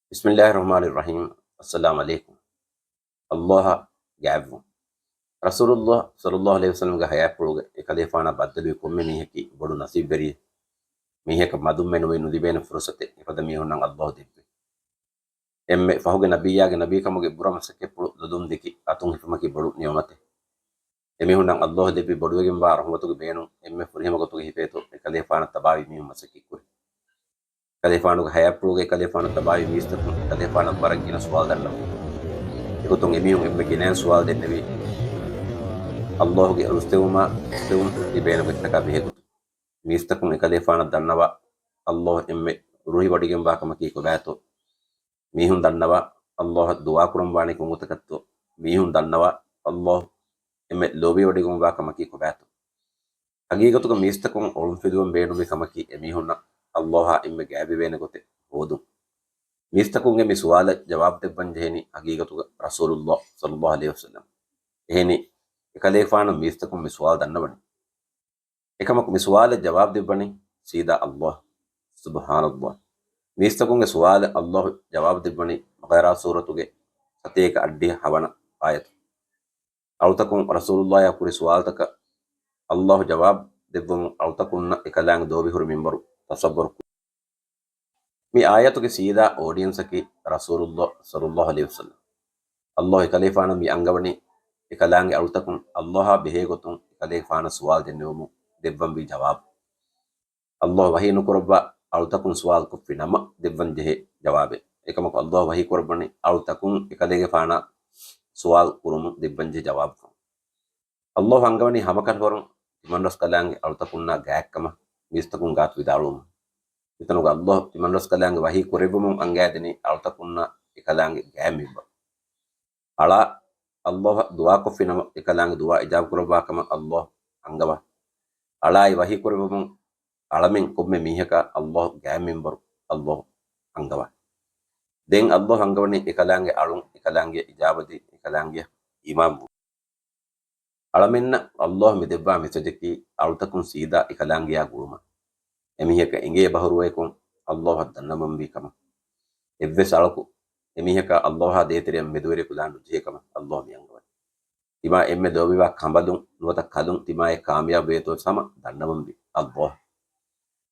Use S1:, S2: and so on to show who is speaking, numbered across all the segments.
S1: بسم الله الرحمن الرحيم. السلام عليكم. الله يعفو. رسول الله صلى الله عليه وسلم حياة بروغ إكاليفانا بدل يكون ميهكي بدو نصيب بري ميهك مدوم منو نديبين فرصة إفادة ميهون الله دب إم فهوج نبي يا نبي كموج برا مسك برو لدوم ديكي أتون هفمكي برو نيومته إميهون الله دب بدو يجمع رحمته بينو إم فريهم قطو هفيتو إكاليفانا تباوي ميهون مسكي كوري إكاليفانا حياة بروغ إكاليفانا تباوي ميستكم إكاليفانا برجينا سوال دلنا يكتون إميهون إم جنان سوال دنبي الله ge rustewma stewum di bena mittaka behegut mistakun ikalefana dannawa Allah emme ruhi wadigen ba kamaki ko bato mihun dannawa Allah duwa kurum bani ko mutakatto mihun dannawa Allah emme lobi wadigen ba kamaki ko bato hagigatu ko mistakun olum fidum beenu be kamaki emihunna Allah emme gabi bena gote hodu mistakun emme suwala jawab de banjeni hagigatu rasulullah sallallahu alaihi wasallam ehni इकलेफान मीस्तकुम मिसवाल दन्न बनी एकमक मिसवाल जवाब दे बनी सीधा अल्लाह सुबहान अल्लाह मीस्तकुम के सवाल अल्लाह जवाब दे बनी मगैरा सूरत के सतेक अड्डी हवन आयत अवतकुम रसूलुल्लाह या पूरी सवाल तक अल्लाह जवाब दिव्वम अवतकुन इकलांग दो भी हुर मिंबर तसब्बर मी आयत के सीधा ऑडियंस की रसूलुल्लाह सल्लल्लाहु अलैहि वसल्लम अल्लाह इकलेफान मी अंगवनी इकलांग अवतकुम अल्लाह बेहेगोतुम इकलेफान सवाल देनेवमु दिव्वम भी जवाब अल्लाह वही नुकुरबा अवतकुम सवाल कुफि नम दिव्वन जेहे जवाबे एकमक अल्लाह वही कुरबनी अवतकुम इकलेफान सवाल कुरुम दिव्वन जे जवाब अल्लाह अंगवनी हमकन वरुम तिमनरस कलांग अवतकुन्ना गैक्कम मिस्तकुम गात विदालुम इतनुग अल्लाह तिमनरस कलांग वही कुरेबुम अंगैदनी अवतकुन्ना इकलांग गैमिब अला Allah dua ko finama ikalang dua ijab kuroba kama Allah angawa alai wahi kurobum alamin komme mihaka Allah gamin bar Allah angawa den Allah angawani ikalange alun ikalange ijabati ikalange imam alaminna Allah midebba misajeki alutakum sida ikalange ya guruma emihaka inge bahruwekun Allah dannamam bi kama evve salaku emihaka Allah deetere medore kulandu je kama Allah mi angawa tima emme dobiwa kambadun nuwata kalun tima e kamyab veto sama dannamambi Allah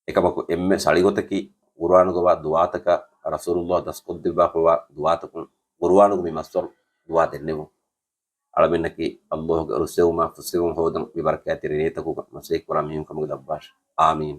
S1: ekamaku emme saligotaki qur'anugowa duataka rasulullah dasquddiba wa duatakun qur'anugo mi masdar dua dennevu alaminaki Allah ga rusewma fusewum hodan bi barakati renetaku masik qur'an mihum kamugo dabbash amin